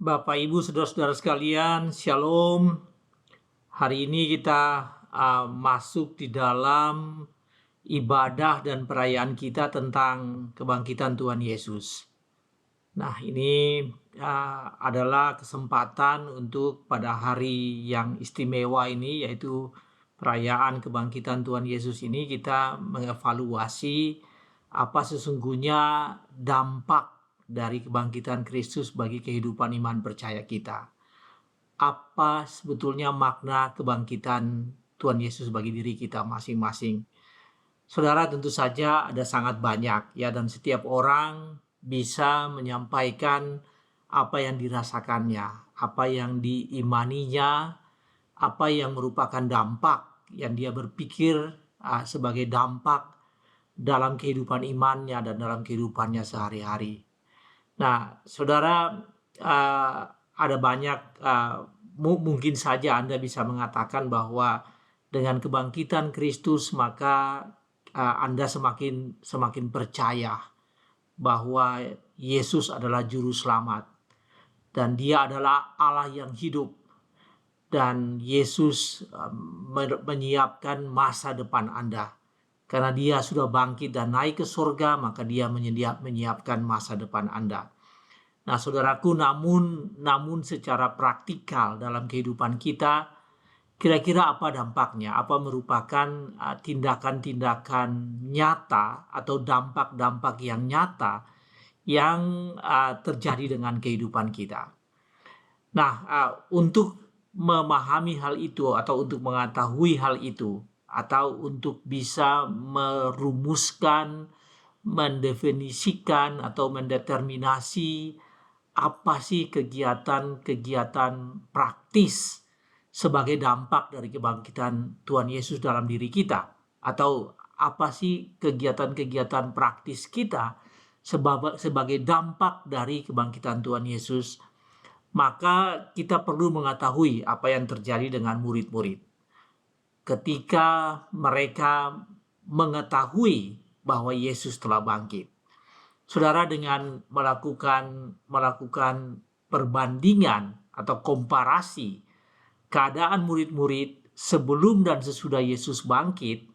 Bapak, Ibu, saudara-saudara sekalian, Shalom. Hari ini kita masuk di dalam ibadah dan perayaan kita tentang kebangkitan Tuhan Yesus. Nah, ini adalah kesempatan untuk pada hari yang istimewa ini, yaitu perayaan kebangkitan Tuhan Yesus ini, kita mengevaluasi apa sesungguhnya dampak dari kebangkitan Kristus bagi kehidupan iman percaya kita. Apa sebetulnya makna kebangkitan Tuhan Yesus bagi diri kita masing-masing. Saudara, tentu saja ada sangat banyak ya, dan setiap orang bisa menyampaikan apa yang dirasakannya, apa yang diimaninya, apa yang merupakan dampak yang dia berpikir sebagai dampak dalam kehidupan imannya dan dalam kehidupannya sehari-hari. Nah, saudara, ada banyak, mungkin saja Anda bisa mengatakan bahwa dengan kebangkitan Kristus maka Anda semakin percaya bahwa Yesus adalah juru selamat dan Dia adalah Allah yang hidup, dan Yesus menyiapkan masa depan Anda. Karena Dia sudah bangkit dan naik ke surga, maka Dia menyiapkan masa depan Anda. Nah, saudaraku, namun secara praktikal dalam kehidupan kita, kira-kira apa dampaknya? Apa merupakan tindakan-tindakan nyata atau dampak-dampak yang nyata yang terjadi dengan kehidupan kita? Nah, untuk memahami hal itu atau untuk mengetahui hal itu atau untuk bisa merumuskan, mendefinisikan atau mendeterminasi apa sih kegiatan-kegiatan praktis sebagai dampak dari kebangkitan Tuhan Yesus dalam diri kita, atau apa sih kegiatan-kegiatan praktis kita sebagai dampak dari kebangkitan Tuhan Yesus, maka kita perlu mengetahui apa yang terjadi dengan murid-murid ketika mereka mengetahui bahwa Yesus telah bangkit. Saudara, dengan melakukan perbandingan atau komparasi keadaan murid-murid sebelum dan sesudah Yesus bangkit,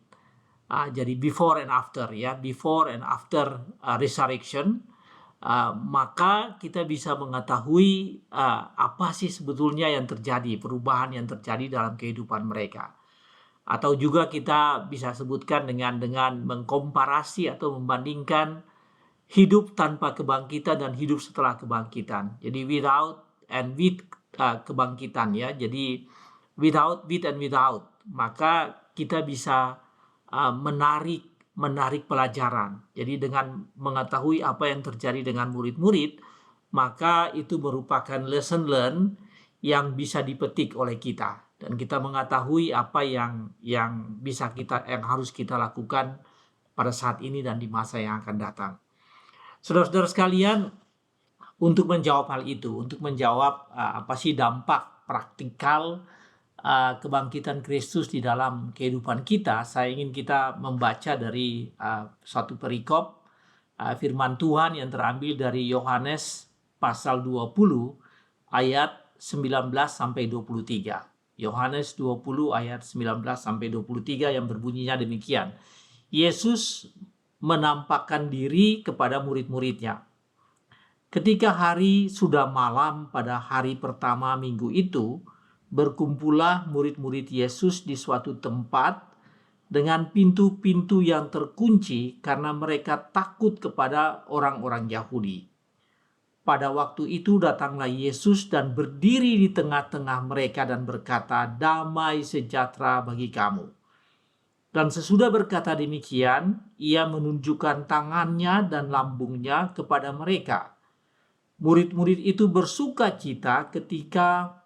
jadi before and after ya, before and after resurrection, maka kita bisa mengetahui apa sih sebetulnya yang terjadi, perubahan yang terjadi dalam kehidupan mereka. Atau juga kita bisa sebutkan dengan mengkomparasi atau membandingkan hidup tanpa kebangkitan dan hidup setelah kebangkitan. Jadi without and with kebangkitan ya. Jadi with and without. Maka kita bisa menarik pelajaran. Jadi dengan mengetahui apa yang terjadi dengan murid-murid, maka itu merupakan lesson learn yang bisa dipetik oleh kita, dan kita mengetahui apa yang harus kita lakukan pada saat ini dan di masa yang akan datang. Saudara-saudara sekalian, untuk menjawab hal itu, untuk menjawab apa sih dampak praktikal kebangkitan Kristus di dalam kehidupan kita, saya ingin kita membaca dari satu perikop firman Tuhan yang terambil dari Yohanes pasal 20 ayat 19 sampai 23. Yohanes 20 ayat 19 sampai 23 yang berbunyinya demikian. Yesus menampakkan diri kepada murid-muridnya. Ketika hari sudah malam pada hari pertama minggu itu, berkumpullah murid-murid Yesus di suatu tempat dengan pintu-pintu yang terkunci karena mereka takut kepada orang-orang Yahudi. Pada waktu itu datanglah Yesus dan berdiri di tengah-tengah mereka dan berkata, "Damai sejahtera bagi kamu." Dan sesudah berkata demikian, ia menunjukkan tangannya dan lambungnya kepada mereka. Murid-murid itu bersuka cita ketika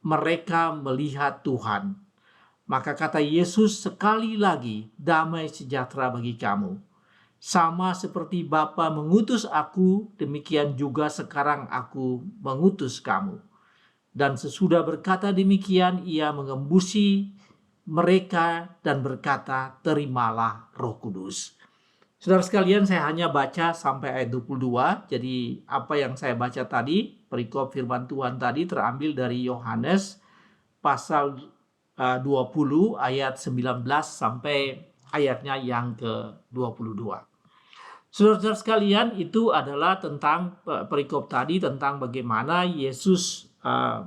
mereka melihat Tuhan. Maka kata Yesus sekali lagi, "Damai sejahtera bagi kamu. Sama seperti Bapa mengutus aku, demikian juga sekarang aku mengutus kamu." Dan sesudah berkata demikian, ia mengembusi mereka dan berkata, "Terimalah Roh Kudus." Saudara sekalian, saya hanya baca sampai ayat 22. Jadi apa yang saya baca tadi, perikop firman Tuhan tadi terambil dari Yohanes pasal 20 ayat 19 sampai ayatnya yang ke-22. Saudara-saudara sekalian, itu adalah tentang perikop tadi tentang bagaimana Yesus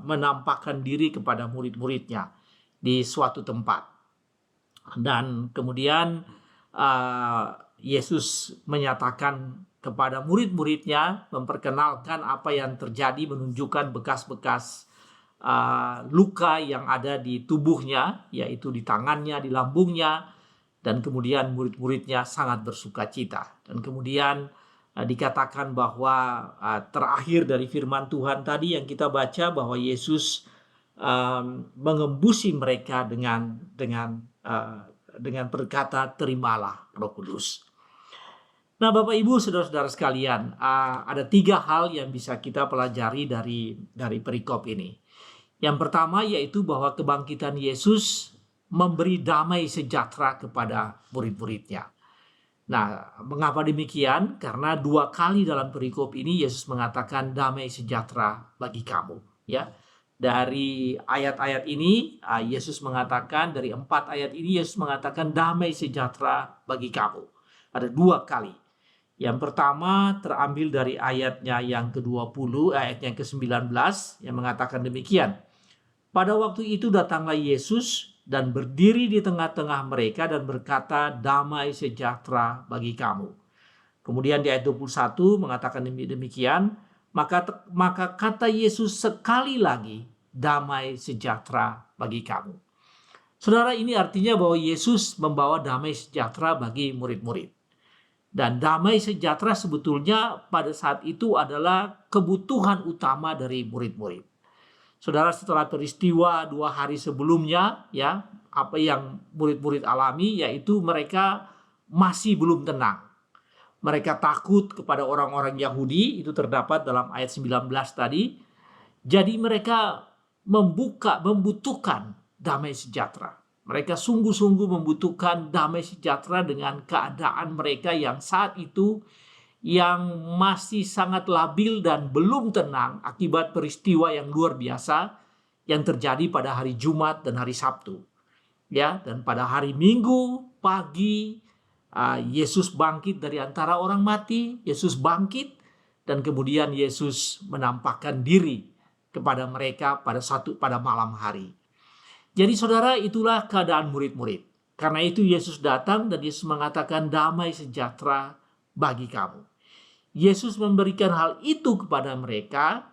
menampakkan diri kepada murid-muridnya di suatu tempat. Dan kemudian Yesus menyatakan kepada murid-muridnya, memperkenalkan apa yang terjadi, menunjukkan bekas-bekas luka yang ada di tubuhnya, yaitu di tangannya, di lambungnya, dan kemudian murid-muridnya sangat bersuka cita. Dan kemudian dikatakan bahwa terakhir dari firman Tuhan tadi yang kita baca, bahwa Yesus mengembusi mereka dengan berkata, terimalah Roh Kudus. Nah, Bapak Ibu, saudara-saudara sekalian, ada 3 hal yang bisa kita pelajari dari perikop ini. Yang pertama yaitu bahwa kebangkitan Yesus memberi damai sejahtera kepada murid-muridnya. Nah, mengapa demikian? Karena 2 kali dalam perikop ini Yesus mengatakan damai sejahtera bagi kamu. Ya, dari ayat-ayat ini Yesus mengatakan, dari 4 ayat ini Yesus mengatakan damai sejahtera bagi kamu. Ada 2 kali. Yang pertama terambil dari ayatnya yang ke-20, ayatnya ke-19 yang mengatakan demikian. Pada waktu itu datanglah Yesus dan berdiri di tengah-tengah mereka dan berkata, damai sejahtera bagi kamu. Kemudian di ayat 21 mengatakan demikian, maka kata Yesus sekali lagi, damai sejahtera bagi kamu. Saudara, ini artinya bahwa Yesus membawa damai sejahtera bagi murid-murid. Dan damai sejahtera sebetulnya pada saat itu adalah kebutuhan utama dari murid-murid. Saudara, setelah peristiwa 2 hari sebelumnya, ya, apa yang murid-murid alami yaitu mereka masih belum tenang. Mereka takut kepada orang-orang Yahudi, itu terdapat dalam ayat 19 tadi. Jadi mereka membutuhkan damai sejahtera. Mereka sungguh-sungguh membutuhkan damai sejahtera dengan keadaan mereka yang saat itu yang masih sangat labil dan belum tenang akibat peristiwa yang luar biasa yang terjadi pada hari Jumat dan hari Sabtu. Ya, dan pada hari Minggu pagi Yesus bangkit dari antara orang mati, Yesus bangkit dan kemudian Yesus menampakkan diri kepada mereka pada malam hari. Jadi saudara, itulah keadaan murid-murid. Karena itu Yesus datang dan Yesus mengatakan damai sejahtera bagi kamu. Yesus memberikan hal itu kepada mereka.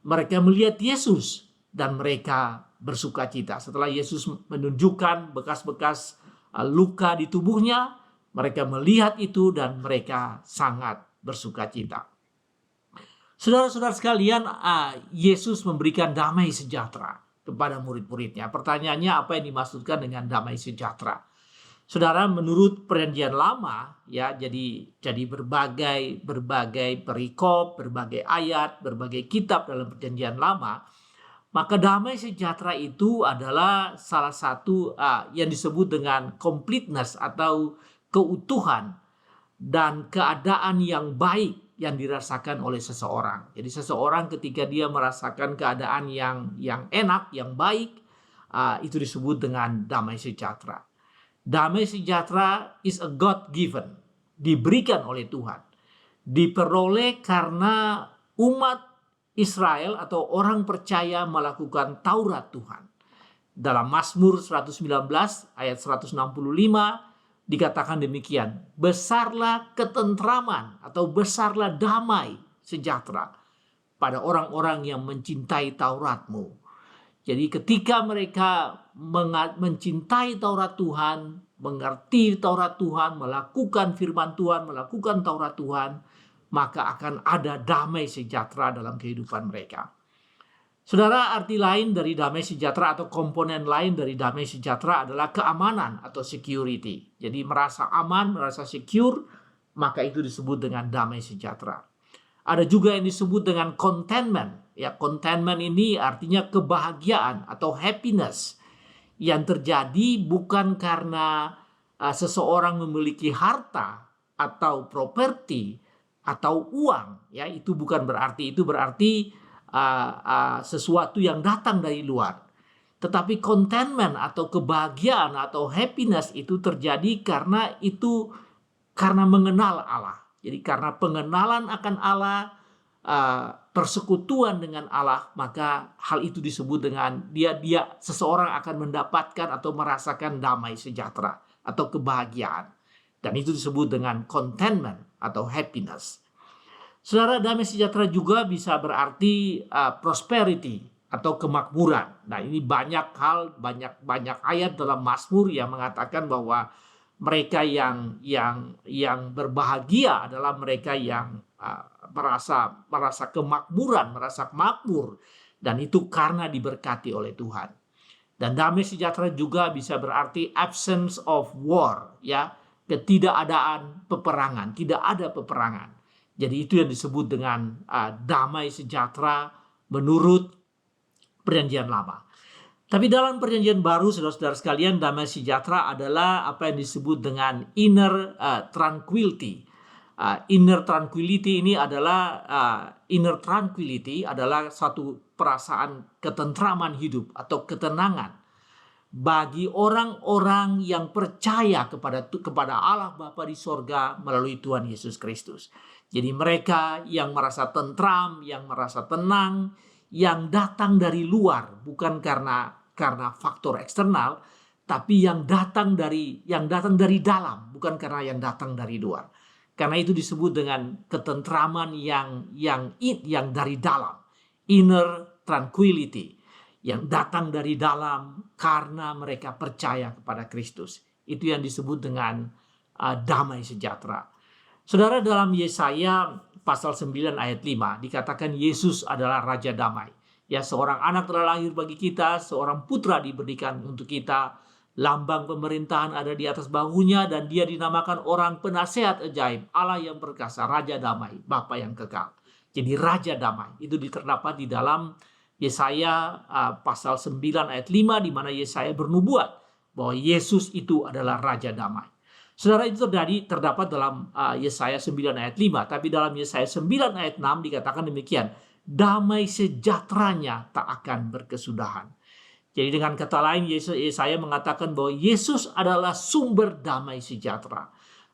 Mereka melihat Yesus dan mereka bersuka cita. Setelah Yesus menunjukkan bekas-bekas luka di tubuhnya, mereka melihat itu dan mereka sangat bersuka cita. Saudara-saudara sekalian, Yesus memberikan damai sejahtera kepada murid-muridnya. Pertanyaannya, apa yang dimaksudkan dengan damai sejahtera? Saudara, menurut Perjanjian Lama, ya, jadi berbagai perikop, berbagai ayat, berbagai kitab dalam Perjanjian Lama, maka damai sejahtera itu adalah salah satu yang disebut dengan completeness atau keutuhan dan keadaan yang baik yang dirasakan oleh seseorang. Jadi seseorang ketika dia merasakan keadaan yang enak, yang baik, itu disebut dengan damai sejahtera. Damai sejahtera is a God-given, diberikan oleh Tuhan. Diperoleh karena umat Israel atau orang percaya melakukan Taurat Tuhan. Dalam Mazmur 119 ayat 165 dikatakan demikian, besarlah ketentraman atau besarlah damai sejahtera pada orang-orang yang mencintai Taurat-Mu. Jadi ketika mereka mencintai Taurat Tuhan, mengerti Taurat Tuhan, melakukan firman Tuhan, melakukan Taurat Tuhan, maka akan ada damai sejahtera dalam kehidupan mereka. Saudara, arti lain dari damai sejahtera atau komponen lain dari damai sejahtera adalah keamanan atau security. Jadi merasa aman, merasa secure, maka itu disebut dengan damai sejahtera. Ada juga yang disebut dengan contentment. Ya, contentment ini artinya kebahagiaan atau happiness yang terjadi bukan karena seseorang memiliki harta atau properti atau uang, ya itu bukan berarti, itu berarti sesuatu yang datang dari luar. Tetapi contentment atau kebahagiaan atau happiness itu terjadi karena mengenal Allah. Jadi karena pengenalan akan Allah, persekutuan dengan Allah, maka hal itu disebut dengan seseorang akan mendapatkan atau merasakan damai sejahtera atau kebahagiaan. Dan itu disebut dengan contentment atau happiness. Saudara, damai sejahtera juga bisa berarti prosperity atau kemakmuran. Nah, ini banyak ayat dalam Mazmur yang mengatakan bahwa mereka yang berbahagia adalah mereka yang merasa kemakmuran, merasa makmur, dan itu karena diberkati oleh Tuhan. Dan damai sejahtera juga bisa berarti absence of war, ya, ketidakadaan peperangan, tidak ada peperangan. Jadi itu yang disebut dengan damai sejahtera menurut Perjanjian Lama. Tapi dalam Perjanjian Baru, saudara-saudara sekalian, damai sejahtera adalah apa yang disebut dengan inner tranquility. Inner tranquility adalah satu perasaan ketentraman hidup atau ketenangan bagi orang-orang yang percaya kepada Allah Bapa di sorga melalui Tuhan Yesus Kristus. Jadi mereka yang merasa tentram, yang merasa tenang, yang datang dari luar, bukan karena faktor eksternal, tapi yang datang dari dalam, bukan karena yang datang dari luar. Karena itu disebut dengan ketentraman yang dari dalam, inner tranquility, yang datang dari dalam karena mereka percaya kepada Kristus. Itu yang disebut dengan damai sejahtera. Saudara, dalam Yesaya pasal 9 ayat 5 dikatakan Yesus adalah Raja Damai. Ya, seorang anak telah lahir bagi kita, seorang putra diberikan untuk kita. Lambang pemerintahan ada di atas bahunya dan dia dinamakan orang penasehat ajaib, Allah yang perkasa, Raja Damai, Bapa yang kekal. Jadi Raja Damai itu terdapat di dalam Yesaya pasal 9 ayat 5, di mana Yesaya bernubuat bahwa Yesus itu adalah Raja Damai. Saudara, itu terdapat dalam Yesaya 9 ayat 5, tapi dalam Yesaya 9 ayat 6 dikatakan demikian, damai sejahteranya tak akan berkesudahan. Jadi dengan kata lain, Yesaya mengatakan bahwa Yesus adalah sumber damai sejahtera,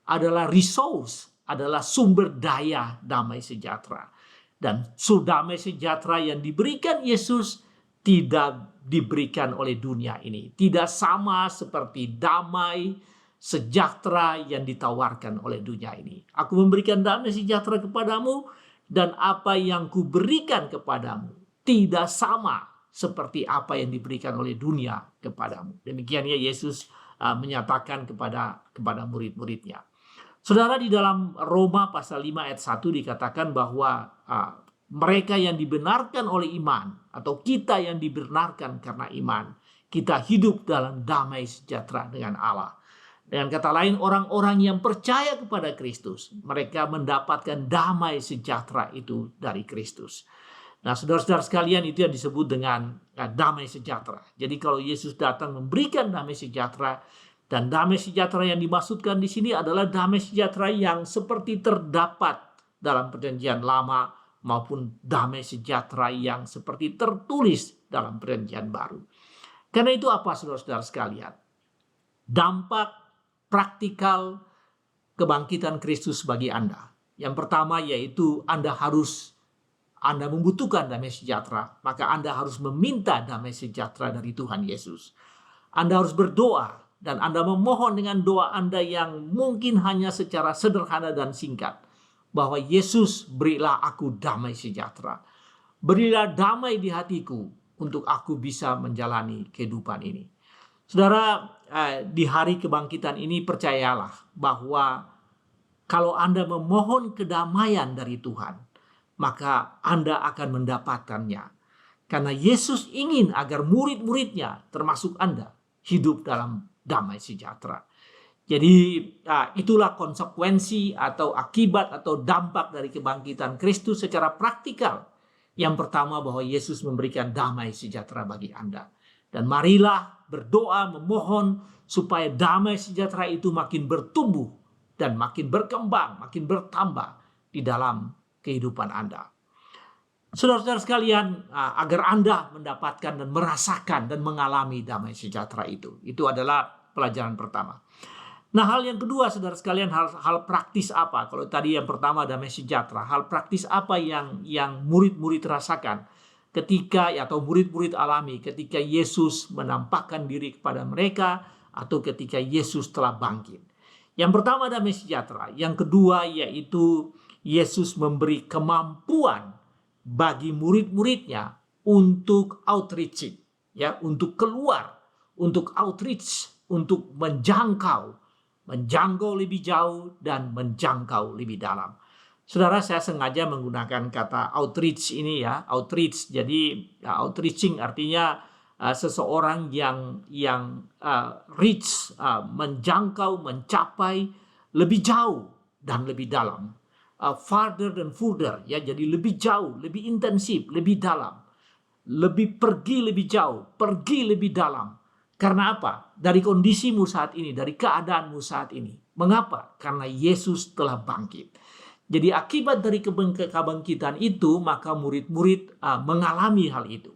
adalah resource, adalah sumber daya damai sejahtera. Dan damai sejahtera yang diberikan Yesus tidak diberikan oleh dunia ini. Tidak sama seperti damai sejahtera yang ditawarkan oleh dunia ini. Aku memberikan damai sejahtera kepadamu, dan apa yang kuberikan kepadamu tidak sama seperti apa yang diberikan oleh dunia kepadamu. Demikian ya Yesus menyatakan kepada murid-muridnya. Saudara, di dalam Roma pasal 5 ayat 1 dikatakan bahwa mereka yang dibenarkan oleh iman, atau kita yang dibenarkan karena iman, kita hidup dalam damai sejahtera dengan Allah. Dengan kata lain, orang-orang yang percaya kepada Kristus, mereka mendapatkan damai sejahtera itu dari Kristus. Nah, saudara-saudara sekalian, itu yang disebut dengan damai sejahtera. Jadi kalau Yesus datang memberikan damai sejahtera, dan damai sejahtera yang dimaksudkan di sini adalah damai sejahtera yang seperti terdapat dalam Perjanjian Lama, maupun damai sejahtera yang seperti tertulis dalam Perjanjian Baru. Karena itu apa, saudara-saudara sekalian? Dampak praktikal kebangkitan Kristus bagi Anda. Yang pertama yaitu Anda membutuhkan damai sejahtera, maka Anda harus meminta damai sejahtera dari Tuhan Yesus. Anda harus berdoa, dan Anda memohon dengan doa Anda yang mungkin hanya secara sederhana dan singkat, bahwa Yesus, berilah aku damai sejahtera. Berilah damai di hatiku untuk aku bisa menjalani kehidupan ini. Saudara, di hari kebangkitan ini percayalah bahwa kalau Anda memohon kedamaian dari Tuhan, maka Anda akan mendapatkannya. Karena Yesus ingin agar murid-muridnya, termasuk Anda, hidup dalam damai sejahtera. Jadi itulah konsekuensi atau akibat atau dampak dari kebangkitan Kristus secara praktikal. Yang pertama, bahwa Yesus memberikan damai sejahtera bagi Anda. Dan marilah berdoa, memohon supaya damai sejahtera itu makin bertumbuh dan makin berkembang, makin bertambah di dalam kehidupan Anda. Saudara-saudara sekalian, agar Anda mendapatkan dan merasakan dan mengalami damai sejahtera itu adalah pelajaran pertama. Nah, hal yang kedua, saudara sekalian, hal praktis apa? Kalau tadi yang pertama damai sejahtera, hal praktis apa yang murid-murid rasakan ketika atau murid-murid alami ketika Yesus menampakkan diri kepada mereka atau ketika Yesus telah bangkit? Yang pertama damai sejahtera, yang kedua yaitu Yesus memberi kemampuan bagi murid-muridnya untuk outreaching, ya, untuk keluar, untuk outreach, untuk menjangkau lebih jauh dan menjangkau lebih dalam. Saudara, saya sengaja menggunakan kata outreach ini, ya, outreach. Jadi outreaching artinya seseorang yang reach, menjangkau, mencapai lebih jauh dan lebih dalam. Farther than further, ya, jadi lebih jauh, lebih intensif, lebih dalam, lebih pergi lebih jauh, pergi lebih dalam. Karena apa? Dari kondisimu saat ini, dari keadaanmu saat ini. Mengapa? Karena Yesus telah bangkit. Jadi akibat dari kebangkitan itu, maka murid-murid mengalami hal itu.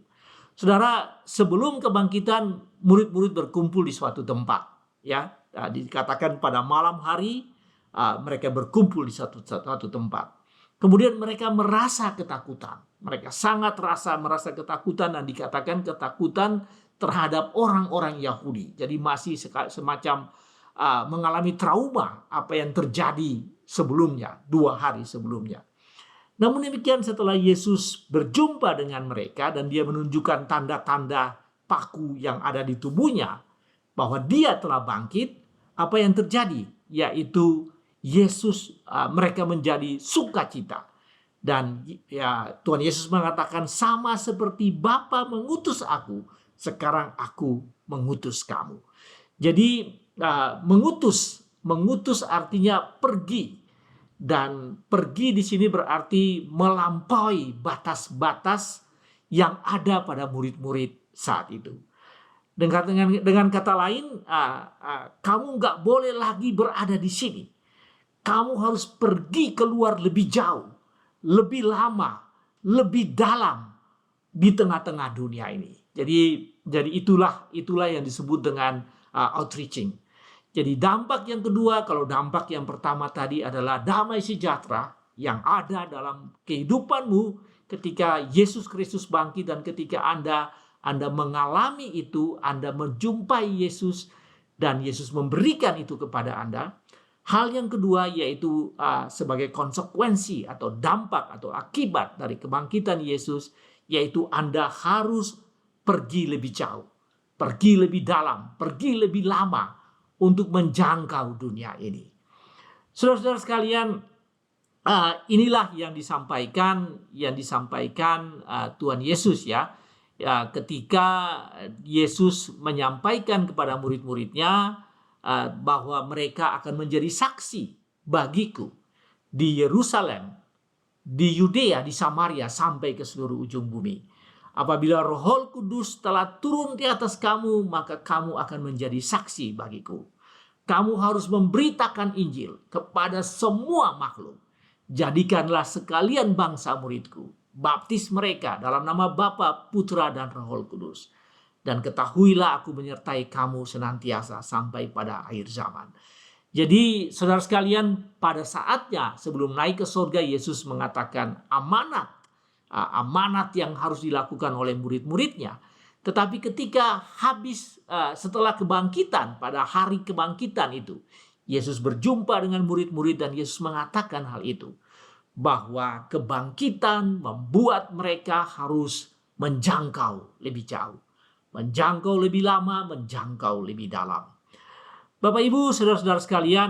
Saudara, sebelum kebangkitan, murid-murid berkumpul di suatu tempat, ya, dikatakan pada malam hari mereka berkumpul di satu tempat. Kemudian mereka merasa ketakutan. Mereka sangat merasa ketakutan, dan dikatakan ketakutan terhadap orang-orang Yahudi. Jadi masih semacam mengalami trauma apa yang terjadi sebelumnya, 2 hari sebelumnya. Namun demikian, setelah Yesus berjumpa dengan mereka dan dia menunjukkan tanda-tanda paku yang ada di tubuhnya bahwa dia telah bangkit, apa yang terjadi? Yaitu mereka menjadi sukacita. Dan ya, Tuhan Yesus mengatakan, sama seperti Bapa mengutus aku, sekarang aku mengutus kamu. Jadi mengutus artinya pergi. Dan pergi di sini berarti melampaui batas-batas yang ada pada murid-murid saat itu. Dengan kata lain, kamu nggak boleh lagi berada di sini. Kamu harus pergi keluar lebih jauh, lebih lama, lebih dalam di tengah-tengah dunia ini. Jadi itulah yang disebut dengan outreaching. Jadi dampak yang kedua, kalau dampak yang pertama tadi adalah damai sejahtera yang ada dalam kehidupanmu ketika Yesus Kristus bangkit, dan ketika Anda mengalami itu, Anda menjumpai Yesus dan Yesus memberikan itu kepada Anda. Hal yang kedua yaitu sebagai konsekuensi atau dampak atau akibat dari kebangkitan Yesus, yaitu Anda harus pergi lebih jauh, pergi lebih dalam, pergi lebih lama untuk menjangkau dunia ini. Saudara-saudara sekalian, inilah yang disampaikan Tuhan Yesus, ya. Ketika Yesus menyampaikan kepada murid-muridnya bahwa mereka akan menjadi saksi bagiku di Yerusalem, di Yudea, di Samaria, sampai ke seluruh ujung bumi. Apabila Roh Kudus telah turun di atas kamu, maka kamu akan menjadi saksi bagiku. Kamu harus memberitakan Injil kepada semua makhluk. Jadikanlah sekalian bangsa muridku. Baptis mereka dalam nama Bapa, Putra, dan Roh Kudus. Dan ketahuilah aku menyertai kamu senantiasa sampai pada akhir zaman. Jadi saudara sekalian, pada saatnya sebelum naik ke surga, Yesus mengatakan amanat yang harus dilakukan oleh murid-muridnya. Tetapi ketika setelah kebangkitan, pada hari kebangkitan itu, Yesus berjumpa dengan murid-murid dan Yesus mengatakan hal itu. Bahwa kebangkitan membuat mereka harus menjangkau lebih jauh. Menjangkau lebih lama, menjangkau lebih dalam. Bapak Ibu, saudara-saudara sekalian,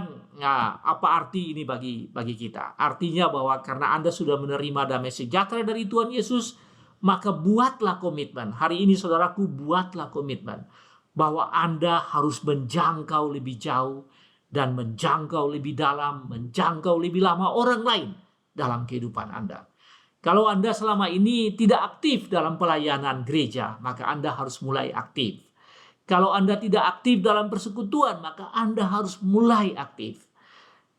apa arti ini bagi kita? Artinya bahwa karena Anda sudah menerima damai sejahtera dari Tuhan Yesus, maka buatlah komitmen. Hari ini saudaraku, buatlah komitmen bahwa Anda harus menjangkau lebih jauh dan menjangkau lebih dalam, menjangkau lebih lama orang lain dalam kehidupan Anda. Kalau Anda selama ini tidak aktif dalam pelayanan gereja, maka Anda harus mulai aktif. Kalau Anda tidak aktif dalam persekutuan, maka Anda harus mulai aktif.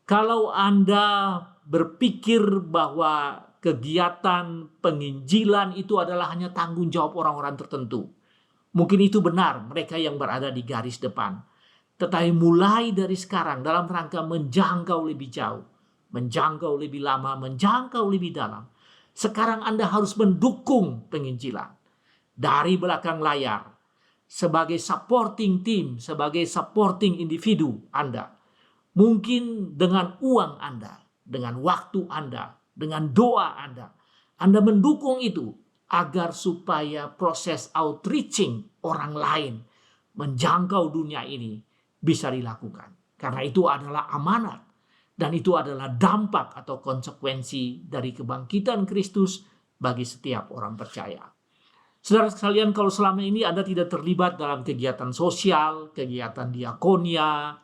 Kalau Anda berpikir bahwa kegiatan penginjilan itu adalah hanya tanggung jawab orang-orang tertentu, mungkin itu benar, mereka yang berada di garis depan. Tetapi mulai dari sekarang dalam rangka menjangkau lebih jauh, menjangkau lebih lama, menjangkau lebih dalam, sekarang Anda harus mendukung penginjilan dari belakang layar sebagai supporting team, sebagai supporting individu Anda. Mungkin dengan uang Anda, dengan waktu Anda, dengan doa Anda mendukung itu agar supaya proses outreaching orang lain menjangkau dunia ini bisa dilakukan. Karena itu adalah amanat dan itu adalah dampak atau konsekuensi dari kebangkitan Kristus bagi setiap orang percaya. Saudara sekalian, kalau selama ini Anda tidak terlibat dalam kegiatan sosial, kegiatan diakonia,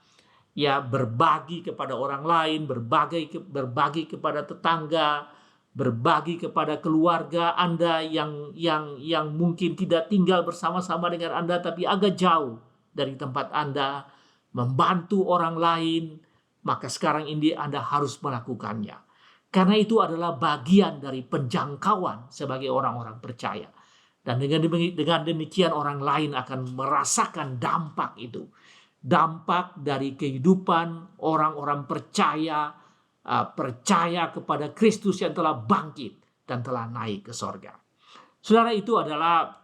ya berbagi kepada orang lain, berbagi kepada tetangga, berbagi kepada keluarga Anda yang mungkin tidak tinggal bersama-sama dengan Anda tapi agak jauh dari tempat Anda, membantu orang lain, maka sekarang ini Anda harus melakukannya. Karena itu adalah bagian dari penjangkauan sebagai orang-orang percaya. Dan dengan demikian orang lain akan merasakan dampak itu. Dampak dari kehidupan orang-orang percaya kepada Kristus yang telah bangkit dan telah naik ke sorga. Saudara, itu adalah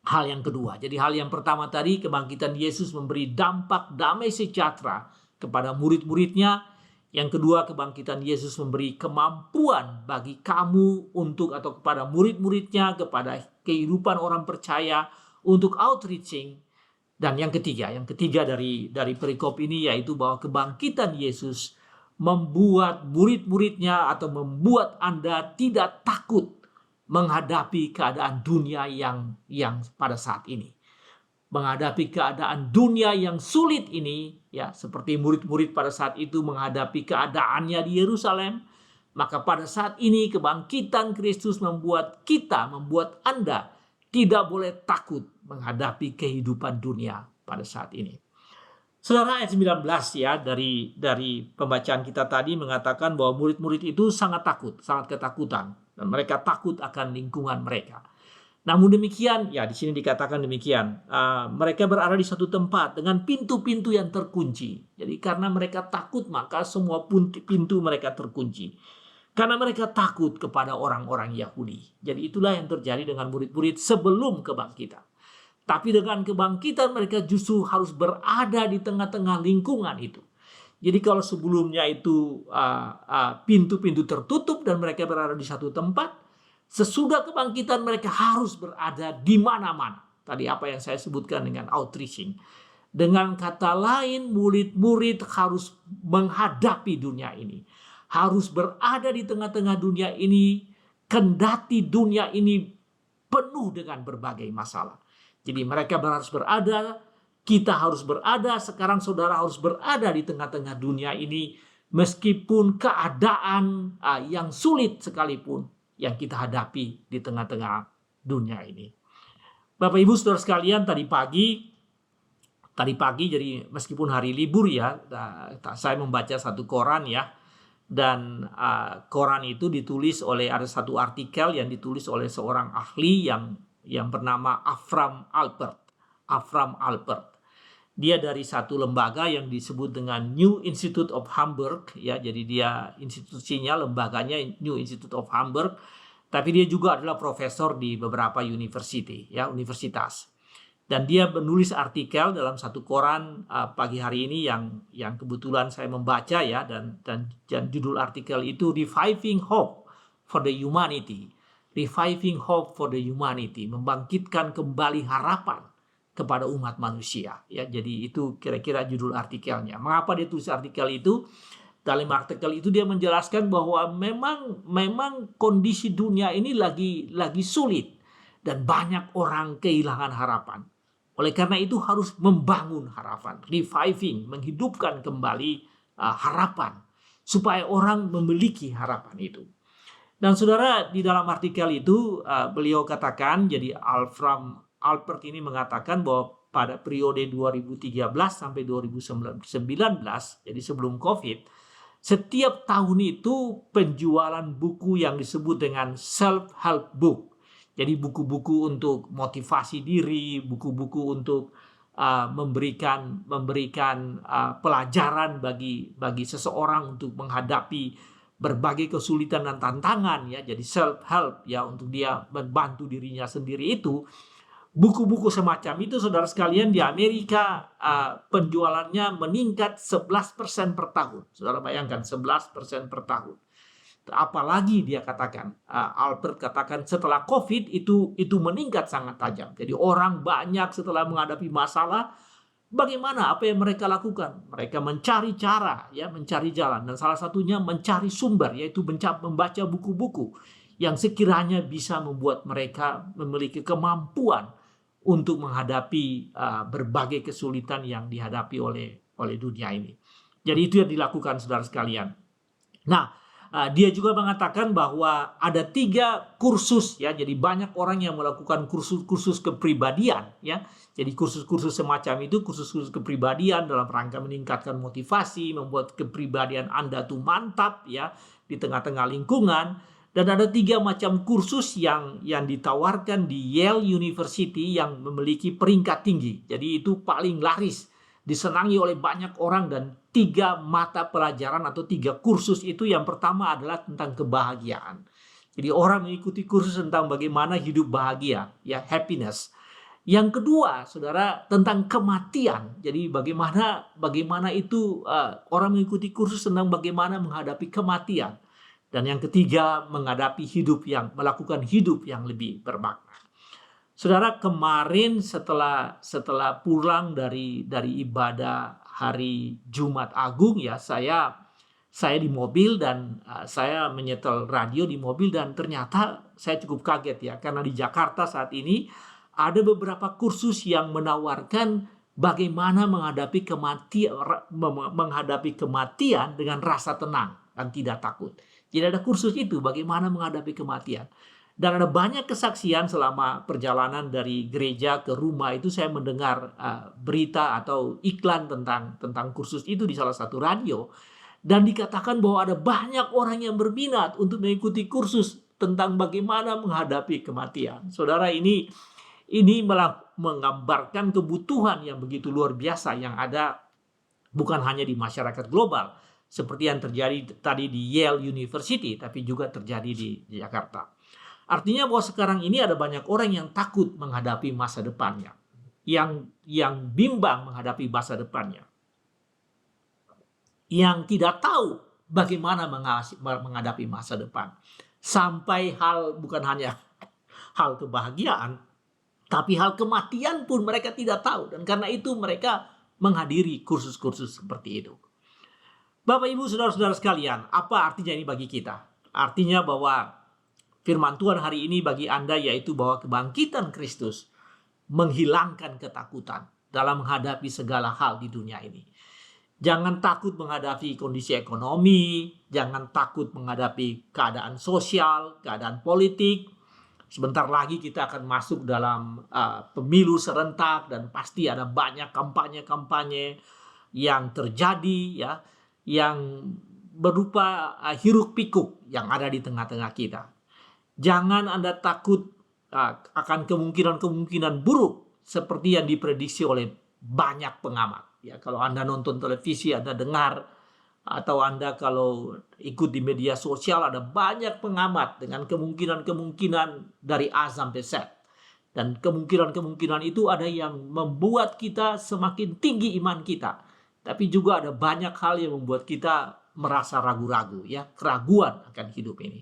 hal yang kedua. Jadi hal yang pertama tadi, kebangkitan Yesus memberi dampak damai sejahtera kepada murid-muridnya. Yang kedua, kebangkitan Yesus memberi kemampuan bagi kamu untuk atau kepada murid-muridnya, kepada kehidupan orang percaya untuk outreaching. Dan yang ketiga dari perikop ini yaitu bahwa kebangkitan Yesus membuat murid-muridnya atau membuat Anda tidak takut menghadapi keadaan dunia yang pada saat ini. Menghadapi keadaan dunia yang sulit ini, ya seperti murid-murid pada saat itu menghadapi keadaannya di Yerusalem, maka pada saat ini kebangkitan Kristus membuat Anda tidak boleh takut menghadapi kehidupan dunia pada saat ini. Saudara, ayat 19 ya dari pembacaan kita tadi mengatakan bahwa murid-murid itu sangat takut, sangat ketakutan, dan mereka takut akan lingkungan mereka. Namun demikian, ya di sini dikatakan demikian, mereka berada di satu tempat dengan pintu-pintu yang terkunci. Jadi karena mereka takut maka semua pintu mereka terkunci. Karena mereka takut kepada orang-orang Yahudi. Jadi itulah yang terjadi dengan murid-murid sebelum kebangkitan. Tapi dengan kebangkitan mereka justru harus berada di tengah-tengah lingkungan itu. Jadi kalau sebelumnya itu pintu-pintu tertutup dan mereka berada di satu tempat, sesudah kebangkitan mereka harus berada di mana-mana. Tadi apa yang saya sebutkan dengan outreaching. Dengan kata lain, murid-murid harus menghadapi dunia ini. Harus berada di tengah-tengah dunia ini, kendati dunia ini penuh dengan berbagai masalah. Jadi mereka harus berada, kita harus berada, sekarang saudara harus berada di tengah-tengah dunia ini, meskipun keadaan yang sulit sekalipun yang kita hadapi di tengah-tengah dunia ini. Bapak Ibu saudara sekalian, tadi pagi jadi meskipun hari libur ya, saya membaca satu koran ya, dan koran itu ditulis oleh, ada satu artikel yang ditulis oleh seorang ahli yang bernama Avram Alpert. Dia dari satu lembaga yang disebut dengan New Institute of Hamburg ya, jadi dia institusinya, lembaganya New Institute of Hamburg, tapi dia juga adalah profesor di beberapa universitas. Dan dia menulis artikel dalam satu koran pagi hari ini yang kebetulan saya membaca ya, dan judul artikel itu Reviving Hope for the Humanity. Reviving Hope for the Humanity, membangkitkan kembali harapan kepada umat manusia ya. Jadi itu kira-kira judul artikelnya. Mengapa dia tulis artikel itu? Dalam artikel itu dia menjelaskan bahwa memang kondisi dunia ini lagi sulit dan banyak orang kehilangan harapan. Oleh karena itu harus membangun harapan, reviving, menghidupkan kembali harapan supaya orang memiliki harapan itu. Dan saudara, di dalam artikel itu beliau katakan, jadi Avram Alpert ini mengatakan bahwa pada periode 2013 sampai 2019, jadi sebelum COVID, Setiap tahun itu penjualan buku yang disebut dengan self-help book. Jadi buku-buku untuk motivasi diri, buku-buku untuk memberikan pelajaran bagi seseorang untuk menghadapi berbagai kesulitan dan tantangan, ya. Jadi self-help, ya, untuk dia membantu dirinya sendiri itu. Buku-buku semacam itu, saudara sekalian, di Amerika penjualannya meningkat 11% per tahun. Saudara bayangkan, 11% per tahun. Apalagi dia katakan, Albert katakan, setelah COVID itu meningkat sangat tajam. Jadi orang banyak setelah menghadapi masalah, bagaimana, apa yang mereka lakukan? Mereka mencari cara, ya, mencari jalan, dan salah satunya mencari sumber, yaitu membaca buku-buku yang sekiranya bisa membuat mereka memiliki kemampuan untuk menghadapi berbagai kesulitan yang dihadapi oleh dunia ini. Jadi itu yang dilakukan, saudara sekalian. Nah, dia juga mengatakan bahwa ada 3 kursus, ya. Jadi banyak orang yang melakukan kursus-kursus kepribadian, ya. Jadi kursus-kursus semacam itu, kursus-kursus kepribadian dalam rangka meningkatkan motivasi, membuat kepribadian Anda tuh mantap, ya, di tengah-tengah lingkungan. Dan ada 3 macam kursus yang ditawarkan di Yale University yang memiliki peringkat tinggi. Jadi itu paling laris, disenangi oleh banyak orang. Dan 3 mata pelajaran atau 3 kursus itu, yang pertama adalah tentang kebahagiaan. Jadi orang mengikuti kursus tentang bagaimana hidup bahagia, ya, happiness. Yang kedua, saudara, tentang kematian. Jadi bagaimana itu orang mengikuti kursus tentang bagaimana menghadapi kematian. Dan yang ketiga, melakukan hidup yang lebih bermakna. Saudara, kemarin setelah pulang dari ibadah hari Jumat Agung, ya, saya di mobil, dan saya menyetel radio di mobil, dan ternyata saya cukup kaget, ya, karena di Jakarta saat ini ada beberapa kursus yang menawarkan bagaimana menghadapi kematian dengan rasa tenang dan tidak takut. Jadi ada kursus itu, bagaimana menghadapi kematian. Dan ada banyak kesaksian selama perjalanan dari gereja ke rumah itu. Saya mendengar berita atau iklan tentang kursus itu di salah satu radio. Dan dikatakan bahwa ada banyak orang yang berminat untuk mengikuti kursus tentang bagaimana menghadapi kematian. Saudara, ini menggambarkan kebutuhan yang begitu luar biasa yang ada bukan hanya di masyarakat global, seperti yang terjadi tadi di Yale University, tapi juga terjadi di Jakarta. Artinya bahwa sekarang ini ada banyak orang yang takut menghadapi masa depannya, yang bimbang menghadapi masa depannya, yang tidak tahu bagaimana menghadapi masa depan. Sampai bukan hanya hal kebahagiaan, tapi hal kematian pun mereka tidak tahu. Dan karena itu mereka menghadiri kursus-kursus seperti itu. Bapak, Ibu, saudara-saudara sekalian, apa artinya ini bagi kita? Artinya bahwa firman Tuhan hari ini bagi Anda yaitu bahwa kebangkitan Kristus menghilangkan ketakutan dalam menghadapi segala hal di dunia ini. Jangan takut menghadapi kondisi ekonomi, jangan takut menghadapi keadaan sosial, keadaan politik. Sebentar lagi kita akan masuk dalam pemilu serentak, dan pasti ada banyak kampanye-kampanye yang terjadi, ya, yang berupa hiruk-pikuk yang ada di tengah-tengah kita. Jangan Anda takut akan kemungkinan-kemungkinan buruk seperti yang diprediksi oleh banyak pengamat. Ya, kalau Anda nonton televisi, Anda dengar, atau Anda kalau ikut di media sosial, ada banyak pengamat dengan kemungkinan-kemungkinan dari A sampai Z. Dan kemungkinan-kemungkinan itu ada yang membuat kita semakin tinggi iman kita. Tapi juga ada banyak hal yang membuat kita merasa ragu-ragu, ya, keraguan akan hidup ini.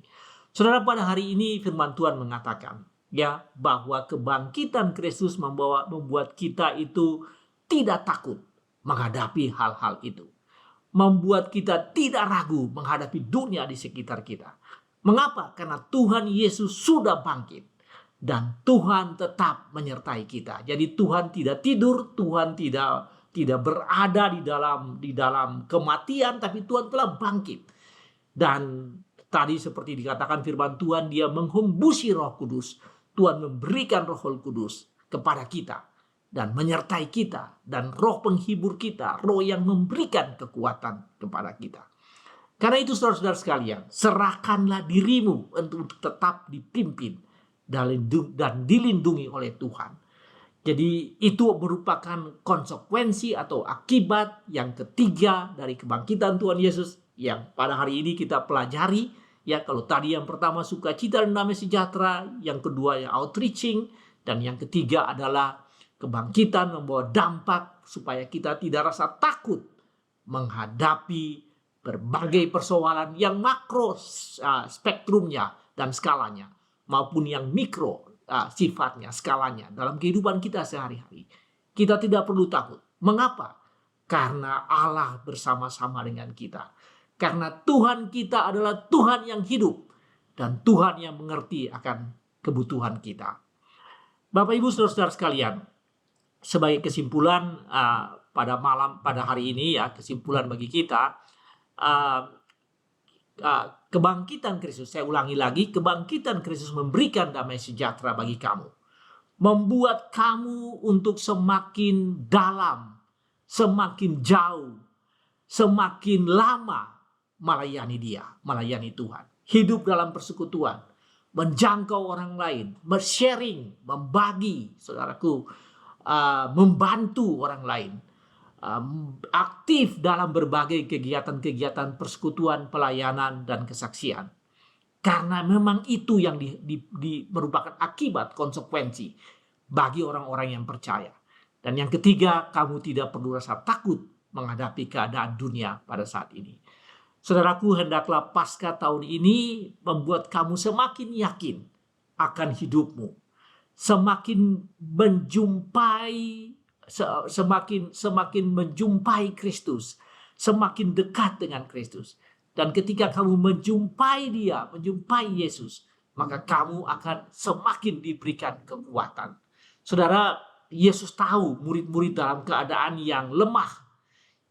Saudara, pada hari ini firman Tuhan mengatakan, ya, bahwa kebangkitan Kristus membuat kita itu tidak takut menghadapi hal-hal itu. Membuat kita tidak ragu menghadapi dunia di sekitar kita. Mengapa? Karena Tuhan Yesus sudah bangkit. Dan Tuhan tetap menyertai kita. Jadi Tuhan tidak tidur, Tuhan tidak berada di dalam kematian, tapi Tuhan telah bangkit. Dan tadi seperti dikatakan firman Tuhan, Dia menghembusi Roh Kudus. Tuhan memberikan Roh Kudus kepada kita dan menyertai kita, dan Roh penghibur kita, Roh yang memberikan kekuatan kepada kita. Karena itu saudara-saudara sekalian, serahkanlah dirimu untuk tetap dipimpin dan dilindungi oleh Tuhan. Jadi itu merupakan konsekuensi atau akibat yang ketiga dari kebangkitan Tuhan Yesus yang pada hari ini kita pelajari. Ya, kalau tadi yang pertama sukacita dan damai sejahtera, yang kedua ya outreaching, dan yang ketiga adalah kebangkitan membawa dampak supaya kita tidak rasa takut menghadapi berbagai persoalan yang makro spektrumnya dan skalanya, maupun yang mikro sifatnya, skalanya dalam kehidupan kita sehari-hari. Kita tidak perlu takut. Mengapa? Karena Allah bersama-sama dengan kita. Karena Tuhan kita adalah Tuhan yang hidup dan Tuhan yang mengerti akan kebutuhan kita. Bapak Ibu saudara-saudara sekalian, sebagai kesimpulan pada hari ini ya, kesimpulan bagi kita, kebangkitan Kristus, saya ulangi lagi, kebangkitan Kristus memberikan damai sejahtera bagi kamu, membuat kamu untuk semakin dalam, semakin jauh, semakin lama melayani Dia, melayani Tuhan, hidup dalam persekutuan, menjangkau orang lain, sharing, membagi, saudaraku, membantu orang lain, aktif dalam berbagai kegiatan-kegiatan persekutuan, pelayanan, dan kesaksian. Karena memang itu yang merupakan akibat konsekuensi bagi orang-orang yang percaya. Dan yang ketiga, kamu tidak perlu rasa takut menghadapi keadaan dunia pada saat ini. Saudaraku, hendaklah Paskah tahun ini membuat kamu semakin yakin akan hidupmu, semakin menjumpai Kristus, semakin dekat dengan Kristus. Dan ketika kamu menjumpai Dia, menjumpai Yesus, maka kamu akan semakin diberikan kekuatan. Saudara, Yesus tahu murid-murid dalam keadaan yang lemah,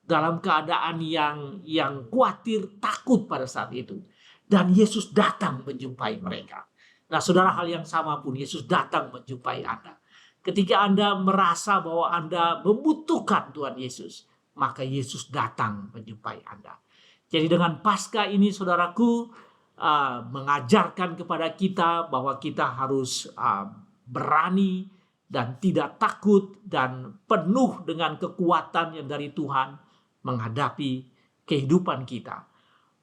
dalam keadaan yang khawatir, takut pada saat itu. Dan Yesus datang menjumpai mereka. Nah, saudara, hal yang sama pun Yesus datang menjumpai Anda. Ketika Anda merasa bahwa Anda membutuhkan Tuhan Yesus, maka Yesus datang menjumpai Anda. Jadi dengan Paskah ini, saudaraku, mengajarkan kepada kita bahwa kita harus berani dan tidak takut dan penuh dengan kekuatan yang dari Tuhan menghadapi kehidupan kita.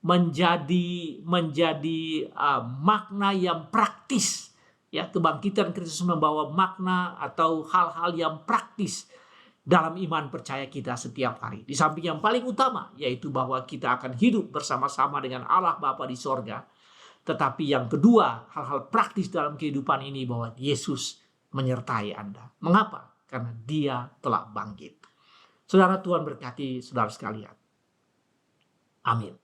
Menjadi makna yang praktis. Ya, kebangkitan Kristus membawa makna atau hal-hal yang praktis dalam iman percaya kita setiap hari. Di samping yang paling utama, yaitu bahwa kita akan hidup bersama-sama dengan Allah Bapa di sorga. Tetapi yang kedua, hal-hal praktis dalam kehidupan ini bahwa Yesus menyertai Anda. Mengapa? Karena Dia telah bangkit. Saudara, Tuhan berkati saudara sekalian. Amin.